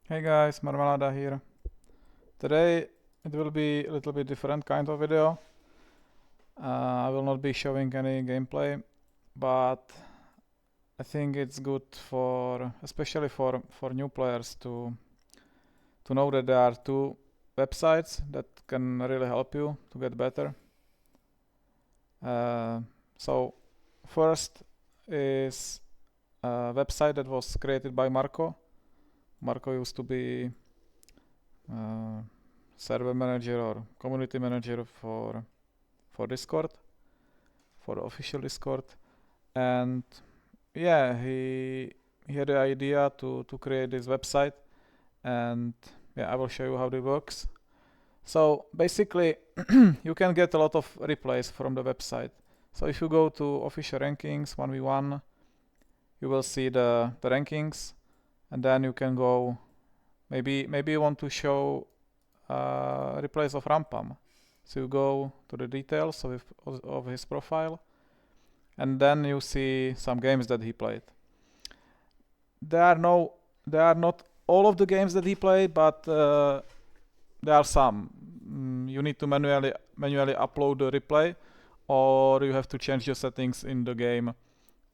Hey guys, Marmalada here. Today it will be a little bit different kind of video. I will not be showing any gameplay, but I think it's good for, especially for new players to know that there are two websites that can really help you to get better. Uh, so first is a website that was created by Marco. Marco used to be uh, server manager or community manager for Discord, for official Discord, and yeah, he had the idea to create this website, and yeah, I will show you how it works. So basically, you can get a lot of replays from the website. So if you go to official rankings 1v1, you will see the rankings, and then you can go. Maybe you want to show replays of Rampam. So you go to the details of his profile, and then you see some games that he played. There are no, there are not all of the games that he played, but there are some. You need to manually upload the replay, or you have to change the settings in the game,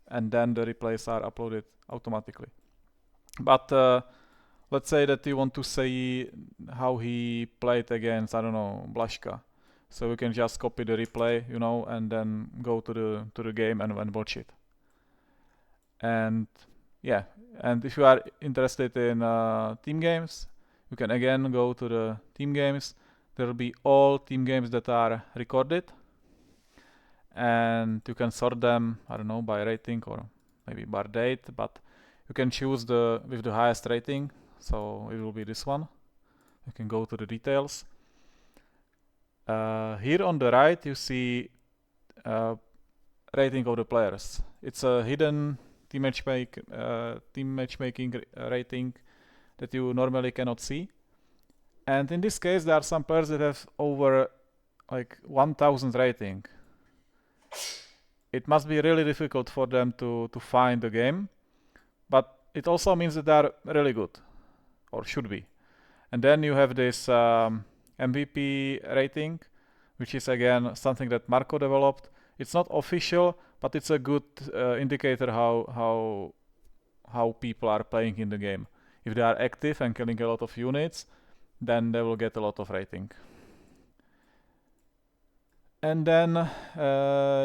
and then the replays are uploaded automatically. But let's say that you want to see how he played against, I don't know, Blaška. So you can just copy the replay, and then go to the game and watch it. And yeah, and if you are interested in team games, you can again go to the team games. There will be all team games that are recorded, and you can sort them, I don't know, by rating or maybe by date, but you can choose the with the highest rating, so it will be this one. You can go to the details. Here on the right you see rating of the players. It's a hidden team matchmaking rating that you normally cannot see. And in this case, there are some players that have over like 1000 rating. It must be really difficult for them to find the game, but it also means that they are really good, or should be. And then you have this MVP rating, which is again something that Marco developed. It's not official, but it's a good indicator how people are playing in the game. If they are active and killing a lot of units, then they will get a lot of rating. And then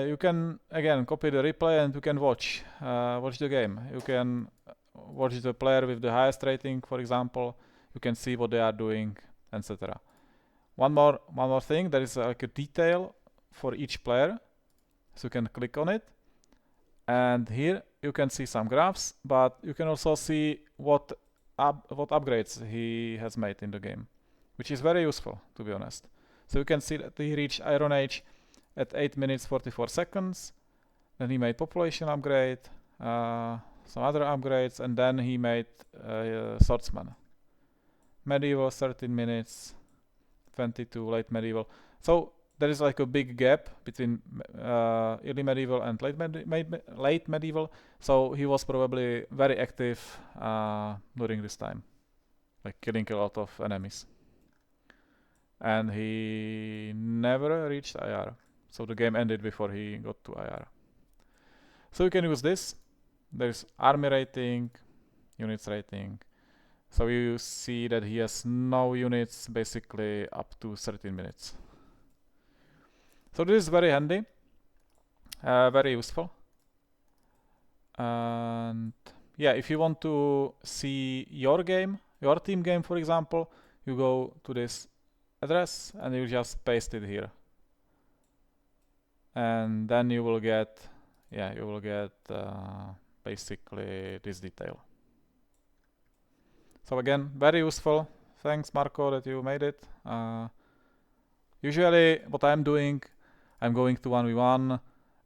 you can again copy the replay and you can watch the game. You can watch the player with the highest rating, for example. You can see what they are doing, etc. One more thing. There is like a detail for each player, so you can click on it. And here you can see some graphs, but you can also see what upgrades he has made in the game, which is very useful, to be honest. So you can see that he reached Iron Age at 8 minutes 44 seconds. Then he made population upgrade, some other upgrades, and then he made swordsman. Medieval 13 minutes, 22 late medieval. So there is like a big gap between early medieval and late medieval. So he was probably very active during this time, like killing a lot of enemies. And he never reached IR. So the game ended before he got to IR. So you can use this. There's army rating, units rating. So you see that he has no units basically up to 13 minutes. So this is very handy, very useful. And yeah, if you want to see your game, your team game, for example, you go to this address and you just paste it here. And then you will get, basically this detail. So again, very useful. Thanks, Marco, that you made it. Usually, what I'm doing, I'm going to 1v1,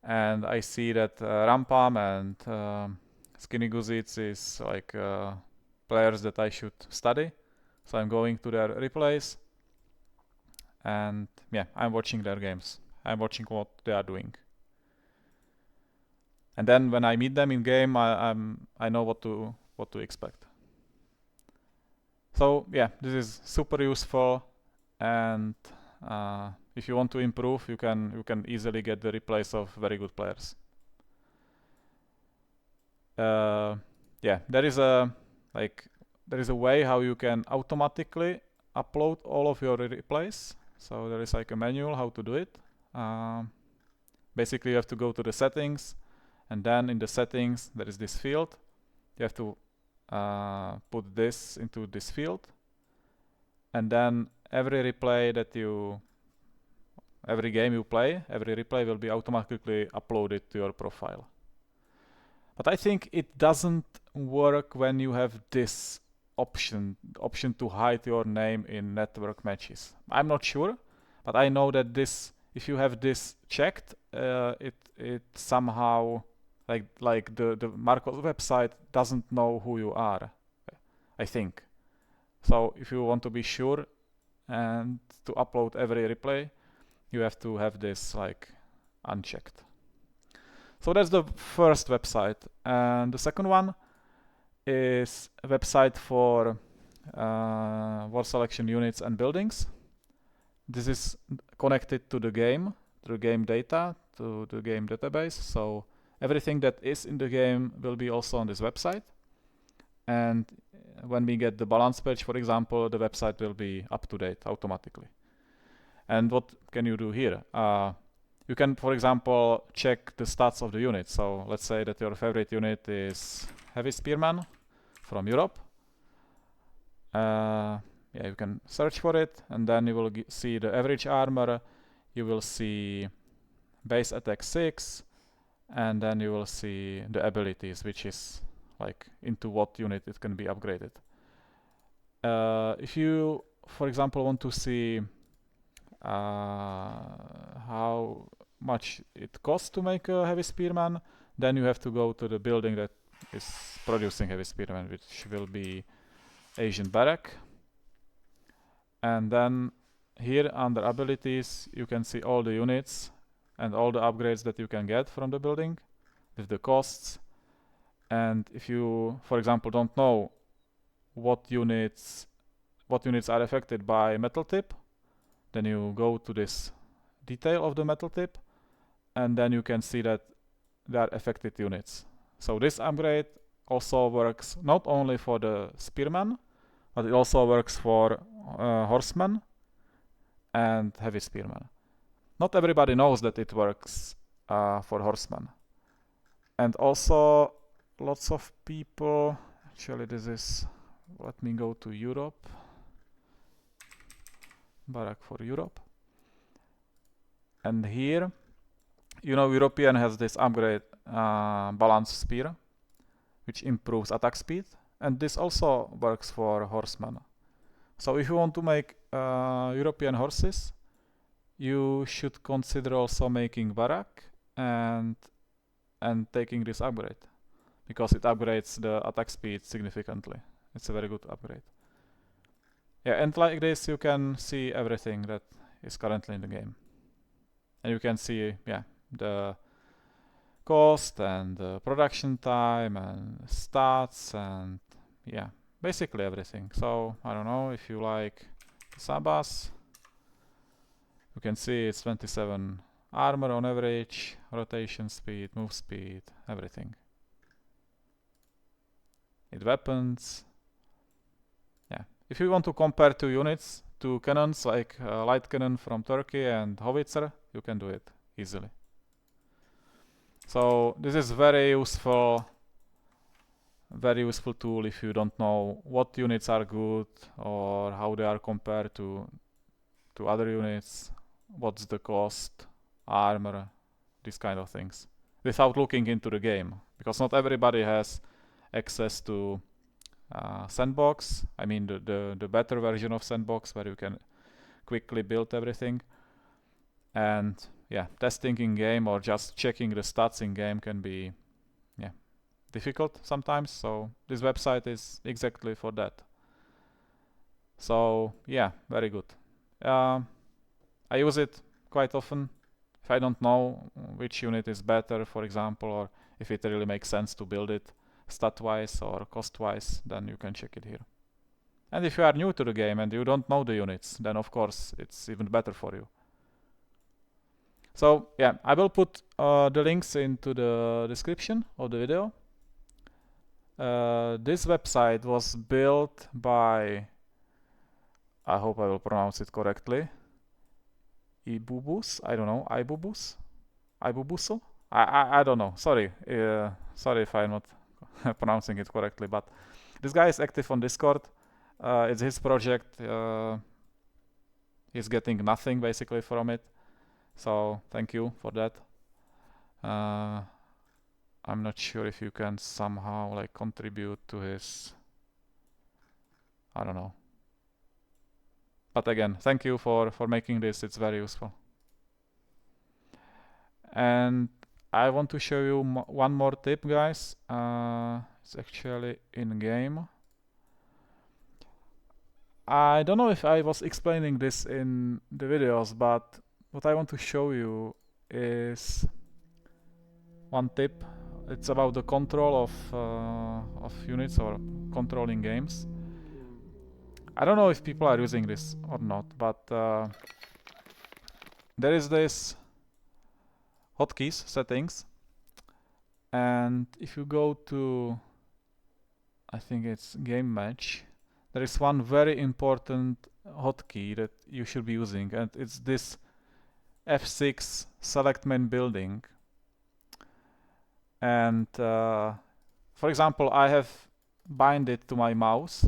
and I see that Rampam and Skinny Guzic is like players that I should study. So I'm going to their replays, and yeah, I'm watching their games. I'm watching what they are doing. And then when I meet them in game, I know what to expect. So yeah, this is super useful, and if you want to improve, you can easily get the replays of very good players. Yeah, there is a way how you can automatically upload all of your replays. So there is like a manual how to do it. Basically, you have to go to the settings, and then in the settings there is this field. You have to put this into this field, and then every game you play, every replay will be automatically uploaded to your profile. But I think it doesn't work when you have this option to hide your name in network matches. I'm not sure, but I know that if you have this checked, it somehow like the Marco's website doesn't know who you are, I think. So if you want to be sure and to upload every replay, you have to have this like unchecked. So that's the first website, and the second one is a website for war selection units and buildings. This is connected to the game data, to the game database. So everything that is in the game will be also on this website. And when we get the balance patch, for example, the website will be up to date automatically. And what can you do here? You can, for example, check the stats of the unit. So let's say that your favorite unit is Heavy Spearman from Europe. Yeah, you can search for it, and then you will see the average armor. You will see base attack 6, and then you will see the abilities, which is like into what unit it can be upgraded. If you, for example, want to see how much it costs to make a Heavy Spearman, then you have to go to the building that is producing Heavy Spearman, which will be Asian Barrack. And then here under abilities you can see all the units and all the upgrades that you can get from the building with the costs. And if you, for example, don't know what units are affected by metal tip, then you go to this detail of the metal tip, and then you can see that they are affected units. So this upgrade also works not only for the spearman, but it also works for horsemen and heavy spearmen. Not everybody knows that it works for horsemen. And also lots of people, actually this is, let me go to Europe, Barrack for Europe. And here, you know, European has this upgrade balance spear, which improves attack speed, and this also works for horsemen. So if you want to make European horses, you should consider also making Barrack and taking this upgrade, because it upgrades the attack speed significantly. It's a very good upgrade. Yeah, and like this you can see everything that is currently in the game. And you can see, yeah, the cost and the production time and stats and yeah, basically everything. So I don't know if you like Sabas. You can see it's 27 armor on average, rotation speed, move speed, everything. It weapons. Yeah, if you want to compare two units, two cannons like light cannon from Turkey and howitzer, you can do it easily. So this is very useful tool if you don't know what units are good or how they are compared to other units, what's the cost, armor, these kind of things, without looking into the game, because not everybody has access to sandbox. I mean the better version of sandbox where you can quickly build everything. And yeah, testing in game or just checking the stats in game can be difficult sometimes, so this website is exactly for that. So yeah, very good. I use it quite often. If I don't know which unit is better, for example, or if it really makes sense to build it stat-wise or cost-wise, then you can check it here. And if you are new to the game and you don't know the units, then of course it's even better for you. So yeah, I will put the links into the description of the video. This website was built by, I hope I will pronounce it correctly, Ibubus, I don't know, Ibubuso? I don't know, sorry, sorry if I'm not pronouncing it correctly, but this guy is active on Discord. It's his project. He's getting nothing basically from it, so thank you for that. I'm not sure if you can somehow like contribute to his, I don't know. But again, thank you for making this, it's very useful. And I want to show you one more tip, guys. It's actually in game. I don't know if I was explaining this in the videos, but what I want to show you is one tip. It's about the control of units or controlling games. I don't know if people are using this or not, but there is this hotkeys settings, and if you go to, I think it's game match, there is one very important hotkey that you should be using, and it's this F6 select main building. And for example, I have bind it to my mouse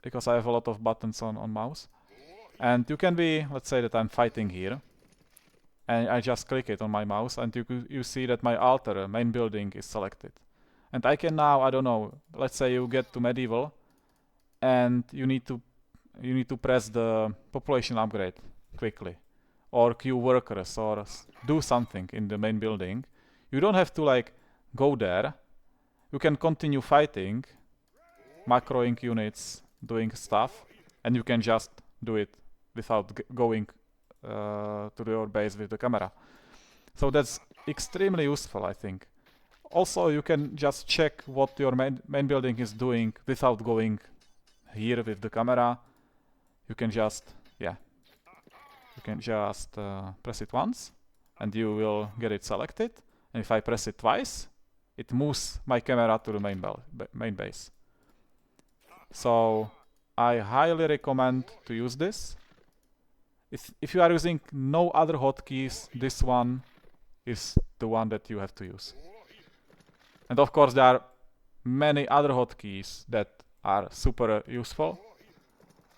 because I have a lot of buttons on mouse, and you can be, let's say that I'm fighting here, and I just click it on my mouse, and you see that my altar main building is selected. And I can now, I don't know, let's say you get to medieval and you need to press the population upgrade quickly, or queue workers, or do something in the main building. You don't have to like go there. You can continue fighting, macroing units, doing stuff, and you can just do it without going to your base with the camera. So that's extremely useful, I think. Also, you can just check what your main building is doing without going here with the camera. You can just, yeah, you can just press it once and you will get it selected. And if I press it twice, it moves my camera to the main base. So I highly recommend to use this. If you are using no other hotkeys, this one is the one that you have to use. And of course there are many other hotkeys that are super useful,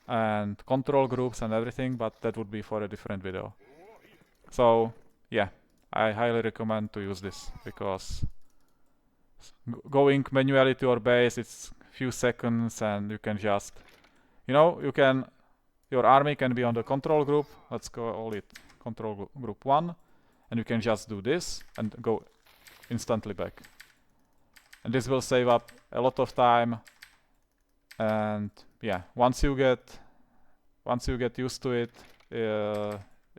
and control groups and everything, but that would be for a different video. So yeah, I highly recommend to use this, because going manually to your base, it's few seconds, and you can just, you know, your army can be on the control group, let's call it control group 1, and you can just do this and go instantly back. And this will save up a lot of time, and yeah, once you get used to it,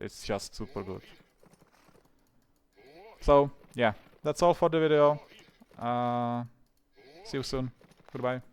it's just super good. So yeah, that's all for the video. See you soon. Goodbye.